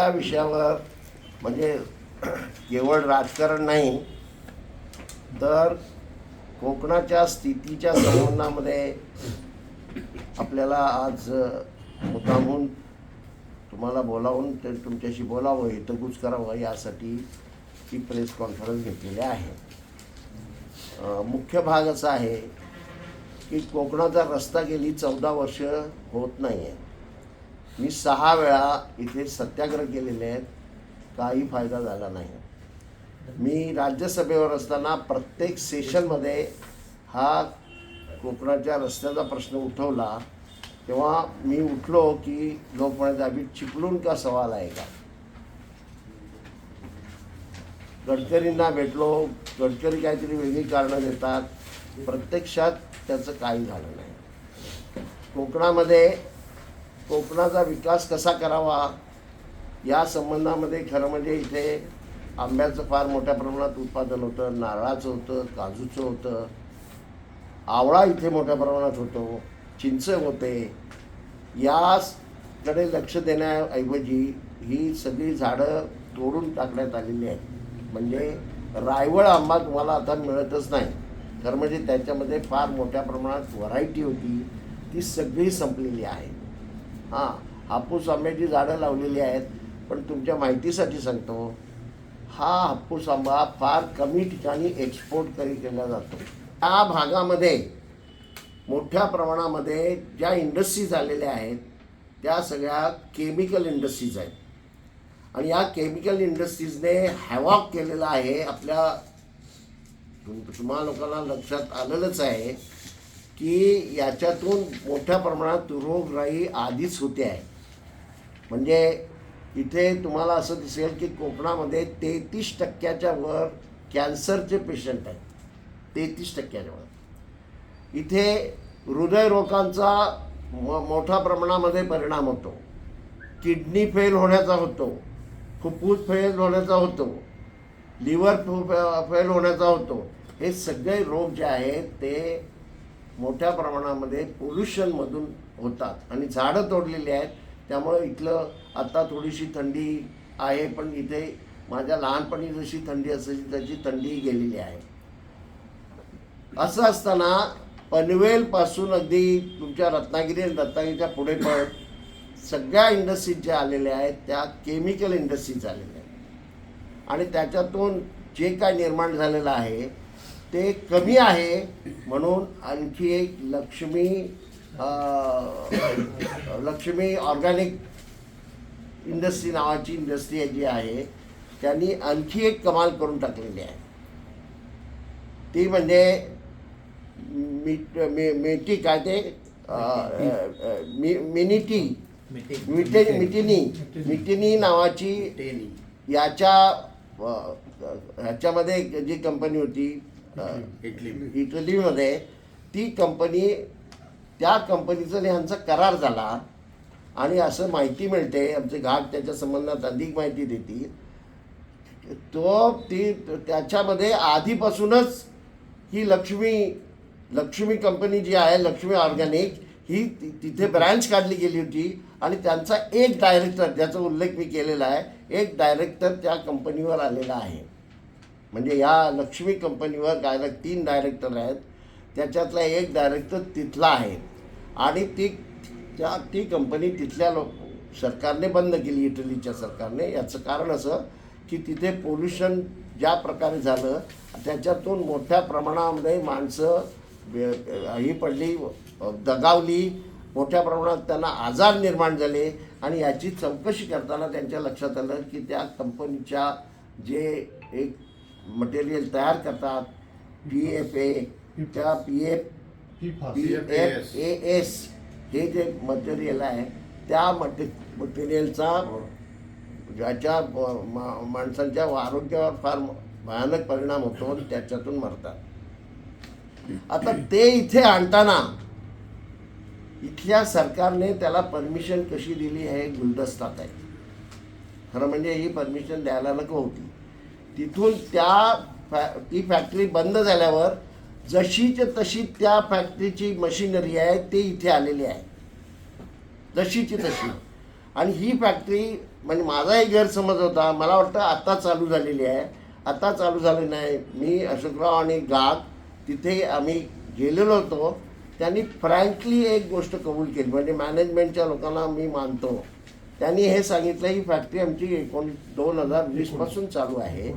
या विषयावर म्हणजे केवळ राजकारण नाही तर कोकणाच्या स्थितीच्या संबंधामध्ये आपल्याला आज मुद्दामून तुम्हाला बोलावून ते तुमच्याशी बोलावं, हितगुज करावं यासाठी ही प्रेस कॉन्फरन्स घेतलेली आहे. मुख्य भाग असा आहे की कोकणाचा रस्ता गेली 14 वर्ष होत नाही आहे. मी 6 वेळा इथे सत्याग्रह केलेले आहेत, काही फायदा झाला नाही. मी राज्यसभेवर असताना प्रत्येक सेशनमध्ये हा कोकणाच्या रस्त्याचा प्रश्न उठवला. तेव्हा मी उठलो की लोक म्हणायचे अभी चिपळूण का सवाल आहे का. गडकरींना भेटलो, गडकरी काहीतरी वेगळी कारणं देतात, प्रत्यक्षात त्याचं काही झालं नाही. कोकणामध्ये कोकणाचा विकास कसा करावा या संबंधामध्ये खरं म्हणजे इथे आंब्याचं फार मोठ्या प्रमाणात उत्पादन होतं, नारळाचं होतं, काजूचं होतं, आवळा इथे मोठ्या प्रमाणात होतो, चिंच होते. याकडे लक्ष देण्याऐवजी ही सगळी झाडं तोडून टाकण्यात आलेली आहेत. म्हणजे रायवळ आंबा तुम्हाला आता मिळतच नाही. खरं म्हणजे त्याच्यामध्ये फार मोठ्या प्रमाणात व्हरायटी होती, ती सगळी संपलेली आहे. हां, हापूस आंब्याची झाडं लावलेली आहेत, पण तुमच्या माहितीसाठी सांगतो, हा हापूस आंबा फार कमी ठिकाणी एक्सपोर्ट केला जातो. त्या भागामध्ये मोठ्या प्रमाणामध्ये ज्या इंडस्ट्रीज आलेल्या आहेत त्या सगळ्या केमिकल इंडस्ट्रीज आहेत. आणि या केमिकल इंडस्ट्रीजने हॅवॉक केलेला आहे. आपल्या तुम्हा लोकांना लक्षात आलेलंच आहे की याच्यातून मोठ्या प्रमाणात रोगराई आधीच होते आहे. म्हणजे इथे तुम्हाला असं दिसेल की कोकणामध्ये 33% वर कॅन्सरचे पेशंट आहेत. 33% वर. इथे हृदयरोगांचा मोठ्या प्रमाणामध्ये परिणाम होतो, किडनी फेल होण्याचा होतो, फुफ्फुस फेल होण्याचा होतो, लिव्हर फेल होण्याचा होतो. हे सगळे रोग जे आहेत ते मोठ्या प्रमाणामध्ये पोल्युशनमधून होतात. आणि झाडं तोडलेली आहेत, त्यामुळे इथलं आता थोडीशी थंडी आहे, पण इथे माझ्या लहानपणी जशी थंडी असायची त्याची थंडी गेलेली आहे. असं असताना पनवेलपासून अगदी तुमच्या रत्नागिरी आणि रत्नागिरीच्या पुढे पण सगळ्या इंडस्ट्रीज ज्या आलेल्या आहेत त्या केमिकल इंडस्ट्रीज आलेल्या आहेत. आणि त्याच्यातून जे काय निर्माण झालेलं आहे ते कमी आहे. म्हणून आणखी एक लक्ष्मी ऑर्गॅनिक इंडस्ट्री नावाची इंडस्ट्री जी आहे त्यांनी आणखी एक कमाल करून टाकलेली आहे. ती म्हणजे मिटी काय ते मिटिनी नावाची ह्याच्यामध्ये जी कंपनी होती इटलीमध्ये, ती कंपनी, त्या कंपनीचा ह्यांचा करार झाला. आणि असं माहिती मिळते, आमचे घाट त्याच्या संबंधात अधिक माहिती देतील, त्याच्यामध्ये आधीपासूनच ही लक्ष्मी कंपनी जी आहे, लक्ष्मी ऑर्गॅनिक, ही तिथे ब्रँच काढली गेली होती. आणि त्यांचा एक डायरेक्टर, ज्याचा उल्लेख मी केलेला आहे, एक डायरेक्टर त्या कंपनीवर आलेला आहे. म्हणजे या लक्ष्मी कंपनीवर 3 डायरेक्टर आहेत, त्याच्यातला एक डायरेक्टर तिथला आहे. आणि ती कंपनी तिथल्या सरकारने बंद केली, इटलीच्या सरकारने. याचं कारण असं की तिथे पोल्युशन ज्या प्रकारे झालं त्याच्यातून मोठ्या प्रमाणामध्ये माणसं ही पडली, दगावली, मोठ्या प्रमाणात त्यांना आजार निर्माण झाले. आणि याची चौकशी करताना त्यांच्या लक्षात आलं की त्या कंपनीच्या जे एक मटेरियल तयार करतात PFA, त्या PFAS हे जे मटेरियल आहे त्या मटेरियलचा ज्याच्या माणसांच्या आरोग्यावर फार भयानक परिणाम होतो आणि त्याच्यातून मरतात. आता ते इथे आणताना इथल्या सरकारने त्याला परमिशन कशी दिली हे गुलदस्तात आहे. खरं म्हणजे ही परमिशन द्यायला नको होती. तिथून ती फॅक्टरी बंद झाल्यावर जशीच्या तशी त्या फॅक्टरीची मशिनरी आहे ते इथे आलेली आहे, जशीची तशी. आणि ही फॅक्टरी म्हणजे माझा एक गैरसमज होता, मला वाटतं आता चालू झालेली आहे. आता चालू झाली नाही. मी अशोकराव आणि गाग तिथे आम्ही गेलेलो होतो. त्यांनी फ्रँकली एक गोष्ट कबूल केली, म्हणजे मॅनेजमेंटच्या लोकांना मी मानतो, त्यांनी हे सांगितलं ही फॅक्टरी आमची 2020 चालू आहे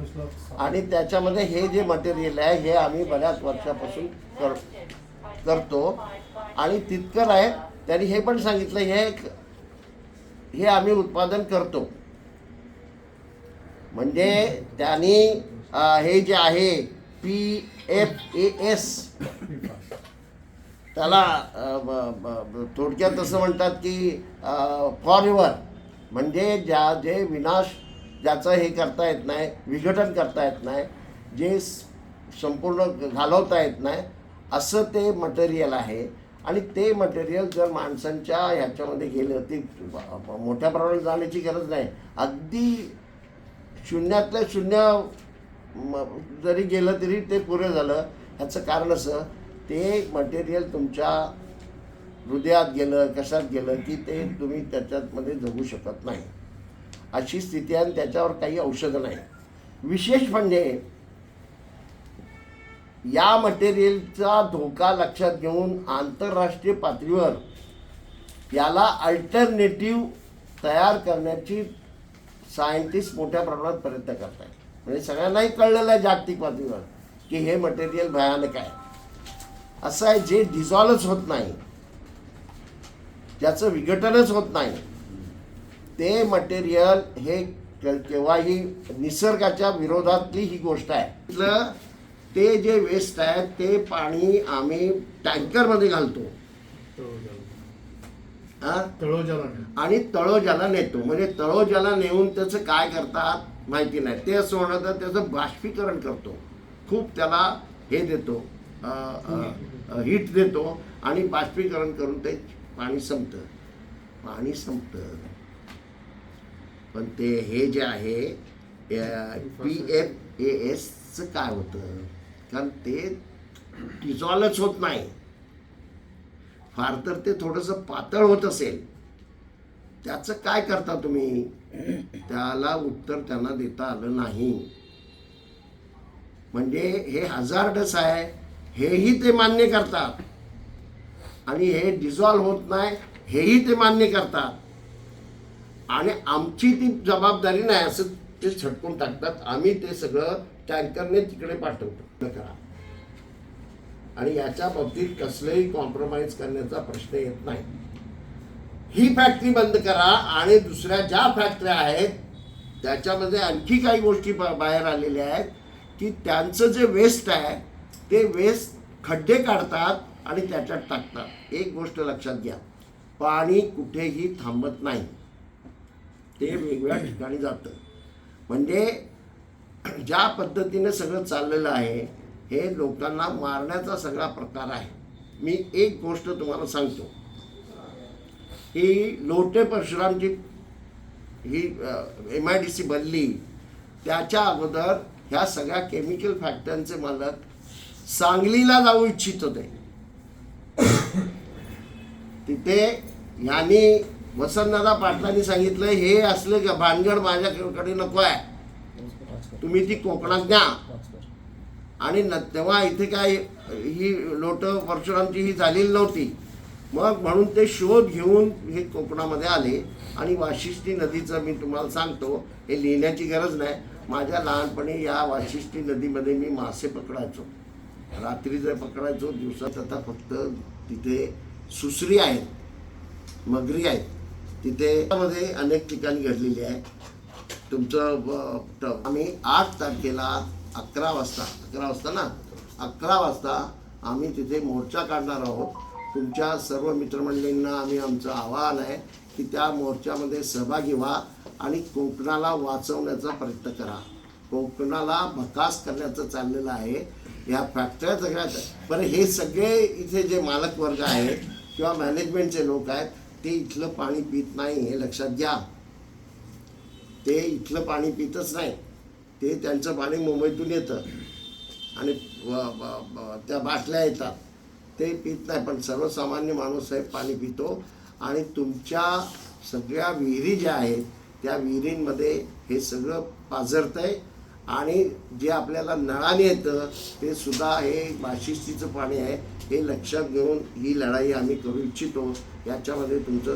आणि त्याच्यामध्ये हे जे मटेरियल आहे हे आम्ही बऱ्याच वर्षापासून करतो आणि तितकं आहे. त्यांनी हे पण सांगितलं हे आम्ही उत्पादन करतो. म्हणजे त्यांनी हे जे आहे PFAS त्याला थोडक्यात असं म्हणतात की फॉरएव्हर, म्हणजे जे विनाश ज्याचं हे करता येत नाही, विघटन करता येत नाही, जे संपूर्ण घालवता येत नाही असं ते मटेरियल आहे. आणि ते मटेरियल जर माणसांच्या ह्याच्यामध्ये गेलं ते मोठ्या प्रमाणात जाण्याची गरज नाही. अगदी शून्यातल्या शून्य जरी गेलं तरी ते पुरे झालं. ह्याचं कारण असं, ते मटेरियल तुमच्या हृदयात गेलं, कशात गेलं की ते तुम्ही त्याच्यामध्ये जगू शकत नाही अशी स्थिती आहे. त्याच्यावर काही औषधं नाही. विशेष म्हणजे या मटेरियलचा धोका लक्षात घेऊन आंतरराष्ट्रीय पातळीवर याला अल्टरनेटिव्ह तयार करण्याची सायंटिस्ट मोठ्या प्रमाणात प्रयत्न करत आहेत. म्हणजे सगळ्यांनाही कळलेलं आहे जागतिक पातळीवर की हे मटेरियल भयानक आहे. असं आहे जे डिझॉल्वच होत नाही, ज्याचं विघटनच होत नाही, ते मटेरियल हे केव्हाही निसर्गाच्या विरोधातली ही गोष्ट आहे. ते जे वेस्ट आहे ते पाणी आम्ही टँकरमध्ये घालतो आणि तळोजाला नेतो. म्हणजे तळोजाला नेऊन त्याचं काय करतात माहिती नाही. ते असं होणं तर त्याचं बाष्पीकरण करतो, खूप त्याला हे देतो, हीट देतो आणि बाष्पीकरण करून ते पाणी संपतं. पण ते हे जे आहे PFASचं काय होतं, कारण ते डिझॉल्वच होत नाही. फार तर ते थोडंसं पातळ होत असेल, त्याचं काय करता तुम्ही, त्याला उत्तर त्यांना देता आलं नाही. म्हणजे हे हजार्डस आहे हेही ते मान्य करतात आणि हे डिझॉल्व होत नाही हेही ते मान्य करतात. आणि आमची ती जबाबदारी नाही असं ते झटकून टाकतात. आम्ही ते सगळं टँकरने तिकडे पाठवतो करा. आणि याच्या बाबतीत कसलेही कॉम्प्रोमाइज करण्याचा प्रश्न येत नाही. ही फॅक्टरी बंद करा आणि दुसऱ्या ज्या फॅक्टऱ्या आहेत त्याच्यामध्ये आणखी काही गोष्टी बाहेर आलेल्या आहेत की त्यांचं जे वेस्ट आहे ते वेस्ट खड्डे काढतात आणि त्याच्यात टाकतात. एक गोष्ट लक्षात घ्या, पाणी कुठेही थांबत नाही, ते वेगवेगळ्या ठिकाणी जातं. म्हणजे ज्या पद्धतीने सगळं चाललेलं आहे हे लोकांना मारण्याचा सगळा प्रकार आहे. मी एक गोष्ट तुम्हाला सांगतो, ही लोटे परशुरामची ही MIDC बनली त्याच्या अगोदर ह्या सगळ्या केमिकल फॅक्टरीचे मालक सांगलीला जाऊ इच्छित होते. तिथे ह्यांनी वसंतदादा पाटलांनी सांगितलं हे असलं भानगड माझ्याकडे नको आहे, तुम्ही ती कोकणात न्या. आणि तेव्हा इथे काय ही लोट परशुरामची ही झालेली नव्हती. मग म्हणून ते शोध घेऊन हे कोकणामध्ये आले. आणि वाशिष्ठी नदीचं मी तुम्हाला सांगतो, हे लिहिण्याची गरज नाही, माझ्या लहानपणी या वाशिष्ठी नदीमध्ये मी मासे पकडायचो, रात्रीचं पकडायचो, दिवसात आता फक्त तिथे सुसरी आहेत, मगरी आहेत, तिथे मध्ये अनेक ठिकाणी घडलेली आहे. तुमचं आम्ही 8 तारखेला 11 वाजता आम्ही तिथे मोर्चा काढणार आहोत. तुमच्या सर्व मित्रमंडळींना आम्ही आमचं आवाहन आहे की त्या मोर्चामध्ये सहभागी व्हा आणि कोकणाला वाचवण्याचा प्रयत्न करा. कोकणाला भकास करण्याचं चाललेलं आहे. या फॅक्टऱ्या सगळ्यात बरं हे सगळे इथे जे मालक वर्ग आहेत किंवा मॅनेजमेंटचे लोक आहेत ते इथलं पाणी पित नाही, हे लक्षात घ्या. ते इथलं पाणी पितच नाही, ते त्यांचं पाणी मुंबईतून येतं आणि त्या बाटल्या येतात, ते पित नाही. पण सर्वसामान्य माणूस आहे पाणी पितो. आणि तुमच्या सगळ्या विहिरी ज्या आहेत त्या विहिरींमध्ये हे सगळं पाझरतं आहे आणि जे आपल्याला नळाने येतं ते सुद्धा हे वाशिष्ठीचं पाणी आहे. हे लक्षात घेऊन ही लढाई आम्ही करू इच्छितो. याच्यामध्ये तुमचं